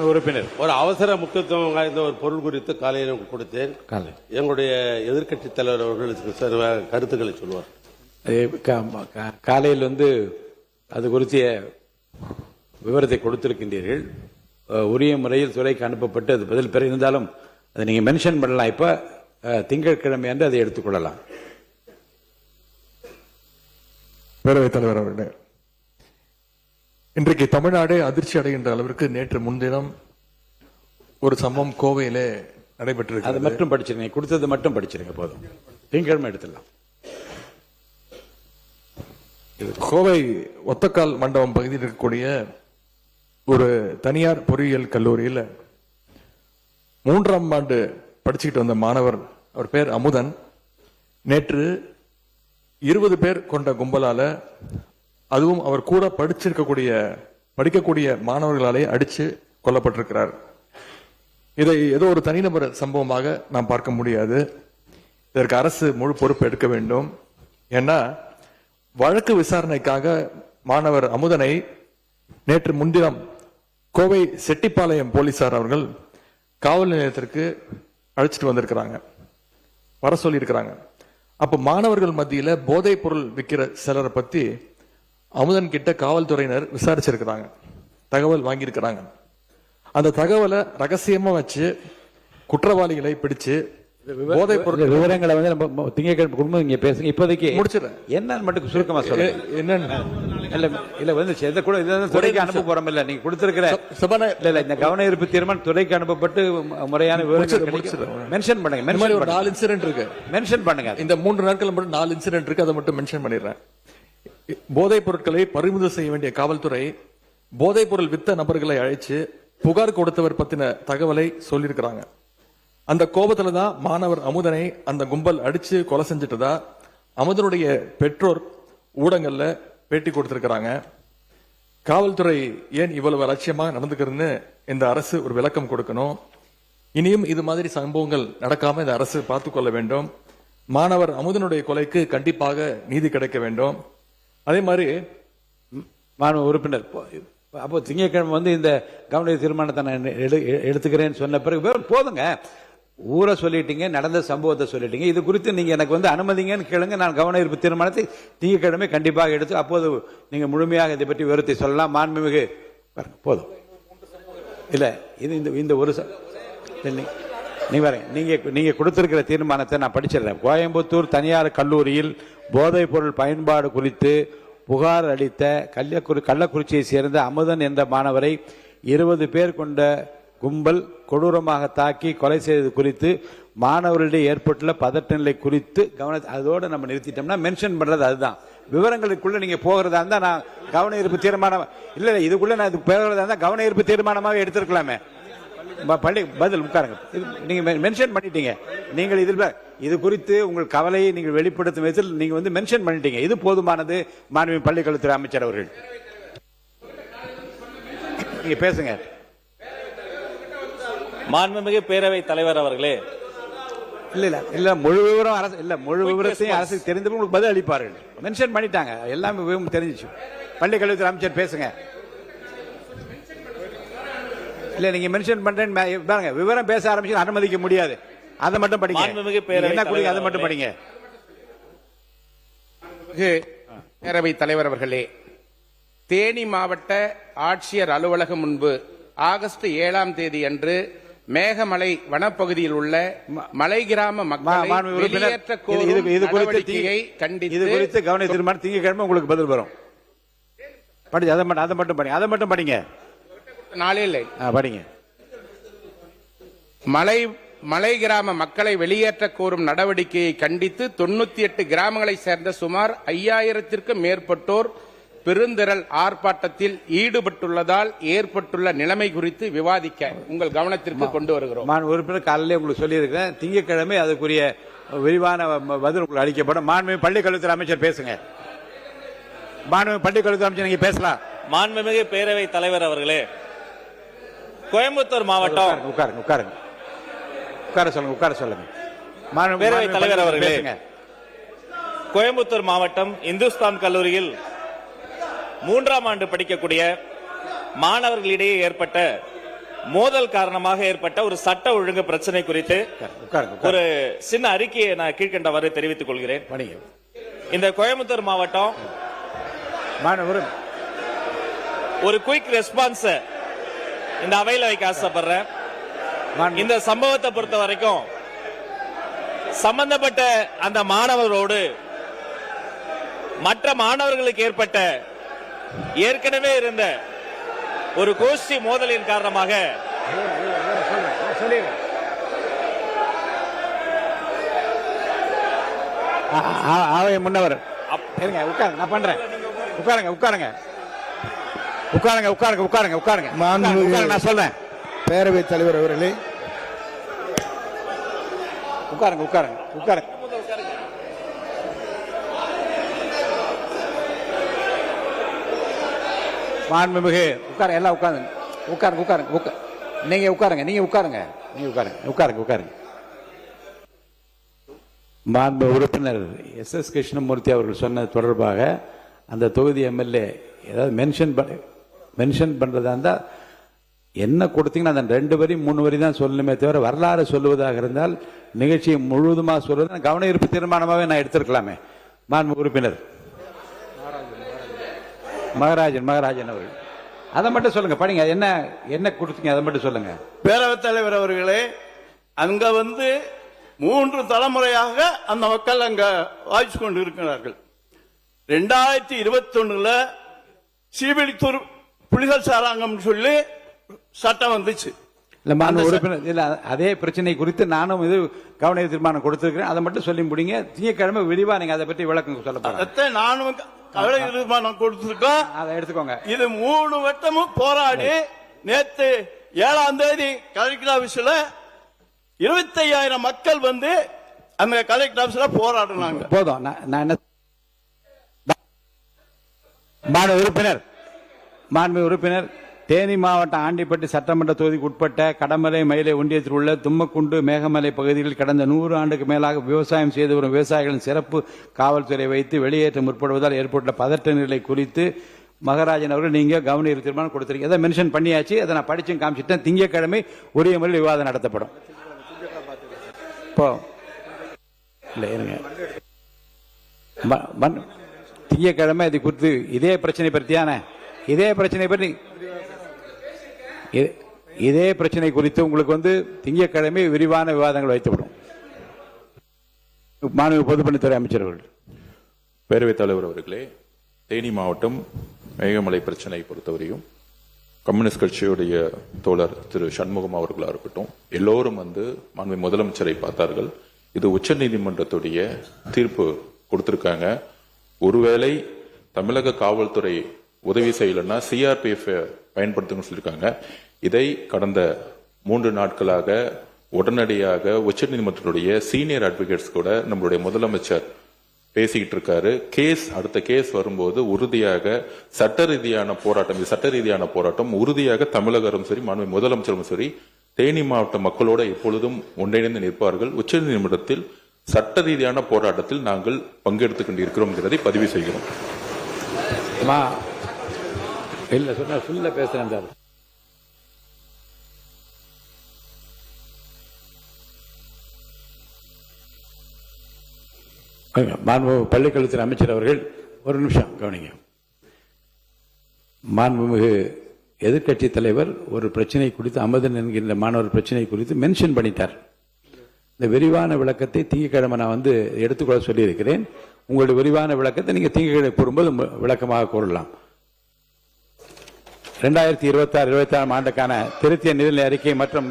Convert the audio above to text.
உறுப்பினர் ஒரு அவசர முக்கியத்துவம் வாய்ந்த ஒரு பொருள் குறித்து காலையில் கொடுத்தேன். எங்களுடைய எதிர்க்கட்சி தலைவர் அவர்களுக்கு கருத்துக்களை சொல்வார். காலையில் அது குறித்த விவரத்தை கொடுத்திருக்கின்றீர்கள். உரிய முறையில் துறைக்கு அனுப்பப்பட்டு அது பதில் பெற இருந்தாலும் அதை நீங்க மென்ஷன் பண்ணலாம். இப்ப திங்கட்கிழமை என்று அதை எடுத்துக்கொள்ளலாம். பேரவைத் தலைவர் அவர்களே, இன்றைக்கு தமிழ்நாடே அதிர்ச்சி அடைகின்ற அளவிற்கு நேற்று முன்தினம் ஒரு சம்பவம் கோவையிலே நடைபெற்றிருக்கு. அதை மட்டும் படிச்சிருங்க, கொடுத்தது மட்டும் படிச்சிருங்க போதும். திங்கட்கிழமை எடுத்துடலாம். கோவை ஒத்தக்கால் மண்டபம் பகுதியில் இருக்கக்கூடிய ஒரு தனியார் பொறியியல் கல்லூரியில் 3ஆம் ஆண்டு படிச்சுக்கிட்டு வந்த மாணவர், அவர் பேர் அமுதன், நேற்று 20 பேர் கொண்ட கும்பலால, அதுவும் அவர் கூட படிக்கக்கூடிய மாணவர்களாலே அடிச்சு கொல்லப்பட்டிருக்கிறார். இதை ஏதோ ஒரு தனிநபர் சம்பவமாக நாம் பார்க்க முடியாது. இதற்கு அரசு முழு பொறுப்பு எடுக்க வேண்டும். ஏன்னா வழக்கு விசாரணைக்காக மாணவர் அமுதனை நேற்று முன்தினம் கோவை செட்டிப்பாளையம் போலீசார் அவர்கள் காவல் நிலையத்திற்கு அழைச்சிட்டு வந்திருக்கிறாங்க, வர சொல்லி இருக்கிறாங்க. அப்ப மாணவர்கள் மத்தியில போதைப் பொருள் விற்கிற சிலரை பத்தி அமுதன் கிட்ட காவல்துறையினர் விசாரிச்சிருக்கிறாங்க, தகவல் வாங்கியிருக்கிறாங்க. அந்த தகவலை ரகசியமா வச்சு குற்றவாளிகளை பிடிச்சு போதைப் பொருள் விவரங்களை நம்ம திங்கட்கிழமை இங்க பேசுங்க. இப்போதைக்கு முடிச்சிடறேன். என்னன்னு மட்டும் சுருக்கமா சொல்லுங்க. என்னன்னு கூட துறைக்கு அனுப்ப போறோம் இல்ல, நீங்க கொடுத்திருக்கிற இந்த கவன ஈர்ப்பு தீர்மானம் துறைக்கு அனுப்பப்பட்டு முறையான விவரங்கள் மென்ஷன் பண்ணுங்க. ஒரு 4 இன்சிடென்ட் இருக்கு, மென்ஷன் பண்ணுங்க. இந்த 3 நாட்கள் மட்டும் 4 இன்சிடென்ட் இருக்கு, அதை மட்டும் மென்ஷன் பண்ணிடுறேன். போதைப் பொருட்களை பறிமுதல் செய்ய வேண்டிய காவல்துறை போதைப் பொருள் வித்த நபர்களை அழைச்சு புகார் கொடுத்தவர் பத்தின தகவலை சொல்லியிருக்கிறாங்க. அந்த கோபத்துல தான் மாணவர் அமுதனை அந்த கும்பல் அடிச்சு கொலை செஞ்சுட்டதா அமுதனுடைய பெற்றோர் ஊடகங்கள்ல பேட்டி கொடுத்திருக்கிறாங்க. காவல்துறை ஏன் இவ்வளவு அலட்சியமா நடந்துக்கிறதுன்னு இந்த அரசு ஒரு விளக்கம் கொடுக்கணும். இனியும் இது மாதிரி சம்பவங்கள் நடக்காம இந்த அரசு பார்த்துக் கொள்ள வேண்டும். மாணவர் அமுதனுடைய கொலைக்கு கண்டிப்பாக நீதி கிடைக்க வேண்டும். அதே மாதிரி மாணவ உறுப்பினர் அப்போ திங்கட்கிழமை இந்த கவன தீர்மானத்தை நான் எடுத்துக்கிறேன்னு சொன்ன பிறகு போதுங்க. ஊரை சொல்லிட்டீங்க, நடந்த சம்பவத்தை சொல்லிட்டீங்க. இது குறித்து நீங்க எனக்கு அனுமதிங்கன்னு கேளுங்க. நான் கவன ஈர்ப்பு தீர்மானத்தை திங்கட்கிழமை கண்டிப்பாக எடுத்து அப்போது நீங்க முழுமையாக இதை பற்றி விவரத்தை சொல்லலாம். மாண்புமிகு போதும் இல்ல, இது இந்த ஒரு நீங்க கொடுத்திருக்கிற தீர்மானத்தை நான் படிச்சிடறேன். கோயம்புத்தூர் தனியார் கல்லூரியில் போதைப் பொருள் பயன்பாடு குறித்து புகார் அளித்த கள்ளக்குறிச்சியை சேர்ந்த அமுதன் என்ற மாணவரை 20 பேர் கொண்ட கும்பல் கொடூரமாக தாக்கி கொலை செய்தது குறித்து மாணவர்களிடையே ஏற்பட்டுள்ள பதட்ட நிலை குறித்து அதோடு நம்ம நிறுத்திட்டோம்னா மென்ஷன் பண்றது அதுதான். விவரங்களுக்குள்ள நீங்க போகிறதா இருந்தா நான் கவன ஈர்ப்பு தீர்மானம் இல்ல, இதுக்குள்ள நான் போகிறதா இருந்தா கவன ஈர்ப்பு தீர்மானமாக எடுத்திருக்கலாமே. பள்ளி பதில் உட்காருங்க. நீங்க மென்ஷன் பண்ணிட்டீங்க. நீங்கள் இதில் இது குறித்து உங்கள் கவலையை நீங்கள் வெளிப்படுத்தும் விதத்தில் நீங்க மென்ஷன் பண்ணிட்டீங்க. இது போதுமானது. மாண்புமிகு பள்ளிக்கல்வித்துறை அமைச்சர் அவர்கள் நீங்க பேசுங்க. மாண்புமிகு பேரவை தலைவர் அவர்களே, இல்ல முழு விவரம் அரசு இல்ல, முழு விவரத்தையும் அரசு தெரிந்து உங்களுக்கு பதில் அளிப்பார்கள். மென்ஷன் பண்ணிட்டாங்க, எல்லாமே தெரிஞ்சிச்சு. பள்ளிக்கல்வித்துறை அமைச்சர் பேசுங்க. இல்ல நீங்க மென்ஷன் பண்றேன்னு பாருங்க, விவரம் பேச ஆரம்பிச்சு அனுமதிக்க முடியாது. அதை மட்டும் படிங்க. என்ன குடிங்க அதை மட்டும் படிங்க. பேரவை தலைவர் அவர்களே, தேனி மாவட்ட ஆட்சியர் அலுவலகம் முன்பு ஆகஸ்ட் 7ஆம் தேதி அன்று மேகமலை வனப்பகுதியில் உள்ள மலை கிராம மக்களை வெளியேற்ற கோரும் நடவடிக்கையை கண்டித்து இது குறித்து கவன தீர்மானம் திங்கட்கிழமை உங்களுக்கு பதில் வரும். படிச்சு அதை மட்டும் படிங்க. நாளே இல்லை, படிங்க. மலை கிராம மக்களை வெளியேற்ற கோரும் நடவடிக்கையை கண்டித்து 98 கிராமங்களை சேர்ந்த சுமார் 5000த்திற்கும் மேற்பட்டோர் பெருந்திரள் ஆர்ப்பாட்டத்தில் ஈடுபட்டுள்ளதால் ஏற்பட்டுள்ள நிலைமை குறித்து விவாதிக்க உங்கள் கவனத்திற்கு கொண்டு வருகிறோம். உறுப்பினர் காலையிலே உங்களுக்கு சொல்லியிருக்கிறேன். திங்கட்கிழமை அதுக்குரிய விரிவான பதில் உங்களுக்கு அளிக்கப்படும். மாண்புமிகு பள்ளிக்கல்வித்துறை அமைச்சர் பேசுங்க. மாண்புமிகு பள்ளிக்கல்வித்துறை அமைச்சர் நீங்க பேசலாம். மாண்புமிகு பேரவை தலைவர் அவர்களே, கோயம்புத்தூர் மாவட்டம் உட்கார சொல்லுங்க. பேரவை தலைவர் அவர்களே, கோயம்புத்தூர் மாவட்டம் இந்துஸ்தான் கல்லூரியில் 3ஆம் ஆண்டு படிக்கக்கூடிய மாணவர்களிடையே ஏற்பட்ட மோதல் காரணமாக ஏற்பட்ட ஒரு சட்ட ஒழுங்கு பிரச்சனை குறித்து உட்காருங்க ஒரு சின்ன அறிக்கையை நான் கீழ்கண்டவாறு தெரிவித்துக் கொள்கிறேன். படிங்க. இந்த கோயம்புத்தூர் மாவட்டம் ஒரு குயிக் ரெஸ்பான்ஸ் இந்த அவையில வைக்க ஆசைப்படுறேன். இந்த சம்பவத்தை பொறுத்த வரைக்கும் சம்பந்தப்பட்ட அந்த மாணவரோடு மற்ற மாணவர்களுக்கு ஏற்பட்ட ஏற்கனவே இருந்த ஒரு கோஷ்டி மோதலின் காரணமாக அவை முன்னவர் இருங்க, உட்காருங்க, நான் பண்றேன். உட்காருங்க உட்காருங்க உட்காருங்க உட்காருங்க உட்காருங்க உட்காருங்க உட்காருங்க, நான் சொல்றேன். பேரவைத் தலைவர் அவர்களே, உட்காருங்க உட்காருங்க உட்காருங்க. மாண்புமிகு உட்காருங்க, எல்லாம் உட்காருங்க உட்காருங்க உட்காருங்க நீங்க உட்காருங்க நீங்க உட்காருங்க நீங்க உட்காருங்க உட்காருங்க உட்காருங்க. மாண்பு உறுப்பினர் எஸ் கிருஷ்ணமூர்த்தி அவர்கள் சொன்னது தொடர்பாக அந்த தொகுதி எம்எல்ஏ ஏதாவது மென்ஷன் பண்றதா இருந்தா என்ன கொடுத்தீங்கன்னா அந்த 2 வரி 3 வரி தான் சொல்லணுமே தவிர வரலாறு சொல்லுவதாக இருந்தால் நிகழ்ச்சியை முழுவதுமாக சொல்வது கவன ஈர்ப்பு தீர்மானமாகவே நான் எடுத்திருக்கலாமே. மாண்பு உறுப்பினர் மகராஜன் அவர்கள் அதை மட்டும் சொல்லுங்க, படிங்க. என்ன என்ன கொடுத்தீங்க அதை மட்டும் சொல்லுங்க. பேரவைத் தலைவர் அவர்களே, அங்க 3 தலைமுறையாக அந்த மக்கள் அங்க வாய்ச்சு கொண்டு இருக்கிறார்கள். 2021 சீவிலித்தூர் புலிகள் சாராங்கம் சொல்லி சட்டம் வந்துச்சு. இல்ல அதே பிரச்சனை குறித்து நானும் இது கவன தீர்மானம் கொடுத்திருக்கிறேன். அதை மட்டும் சொல்லி முடிங்க. திங்கட்கிழமை விரிவா நீங்க அதை பற்றி விளக்கம் சொல்ல போறேன். நானும் கவன தீர்மானம் கொடுத்திருக்கோம். அதை எடுத்துக்கோங்க. இது 3 வட்டமும் போராடி நேத்து 7ஆம் தேதி கலெக்டர் ஆபீஸ்ல 25,000 மக்கள் அந்த கலெக்டர் ஆபீஸ்ல போராடினாங்க. போதும். நான் என்ன மாண்பு உறுப்பினர் தேனி மாவட்டம் ஆண்டிப்பட்டி சட்டமன்ற தொகுதிக்கு உட்பட்ட கடமலை மயிலை ஒன்றியத்தில் உள்ள தும்மக்குண்டு மேகமலை பகுதிகளில் கடந்த 100 ஆண்டுக்கு மேலாக விவசாயம் செய்து வரும் விவசாயிகளின் சிறப்பு காவல்துறை வைத்து வெளியேற்ற முற்படுவதால் ஏற்பட்ட பதட்ட நிலை குறித்து மகராஜன் அவர்கள் நீங்க கவன ஈர்ப்பு தீர்மானம் கொடுத்திருக்கீங்க. அதை மென்ஷன் பண்ணியாச்சு. அதை நான் படிச்சும் காமிச்சிட்டேன். திங்கட்கிழமை உரிய முறையில் விவாதம் நடத்தப்படும். திங்கட்கிழமை இது குறித்து இதே பிரச்சனை குறித்து உங்களுக்கு திங்கட்கிழமை விரிவான விவாதங்கள் வைக்கப்படும். மாண்பு பொதுப்பணித்துறை அமைச்சர் அவர்கள். பேரவைத் தலைவர் அவர்களே, தேனி மாவட்டம் மேகமலை பிரச்சனை பொறுத்தவரையும் கம்யூனிஸ்ட் கட்சியுடைய தோழர் திரு சண்முகம் அவர்களா இருக்கட்டும், எல்லோரும் மாண்பு முதலமைச்சரை பார்த்தார்கள். இது உச்ச நீதிமன்றத்துடைய தீர்ப்பு கொடுத்திருக்காங்க. ஒருவேளை தமிழக காவல்துறை உதவி செய்யலன்னா சிஆர்பிஎஃப் பயன்படுத்துங்க சொல்லியிருக்காங்க. இதை கடந்த 3 நாட்களாக உடனடியாக உச்ச நீதிமன்றத்துடைய சீனியர் அட்வொகேட்ஸ் கூட நம்மளுடைய முதலமைச்சர் பேசிக்கிட்டு இருக்காரு. அடுத்த கேஸ் வரும்போது உறுதியாக சட்ட ரீதியான போராட்டம் உறுதியாக தமிழக அரசும் சரி மாண்பு முதலமைச்சரும் சரி தேனி மாவட்ட மக்களோட எப்பொழுதும் ஒன்றிணைந்து நிற்பார்கள். உச்ச நீதிமன்றத்தில் சட்ட ரீதியான போராட்டத்தில் நாங்கள் பங்கெடுத்துக் கொண்டிருக்கிறோம் என்பதை பதிவு செய்கிறோம். இல்ல சொன்ன ஃபுல்லா பேசுறேன் சார். மாண்பு பள்ளிக்கல்வித்துறை அமைச்சர் அவர்கள் ஒரு நிமிஷம் கவனிங்க. மாண்புமிகு எதிர்கட்சி தலைவர் ஒரு பிரச்சனை குறித்து அமதன் என்கின்ற மாணவர் பிரச்சனை குறித்து மென்ஷன் பண்ணிட்டார். இந்த விரிவான விளக்கத்தை திங்கட்கிழமை நான் எடுத்துக்கொள்ள சொல்லியிருக்கிறேன். உங்களுடைய விரிவான விளக்கத்தை நீங்க திங்கட்கிழமை கூறும்போது விளக்கமாக கூறலாம். 2026-27 ஆண்டுக்கான திருத்திய நிதிநிலை அறிக்கை மற்றும்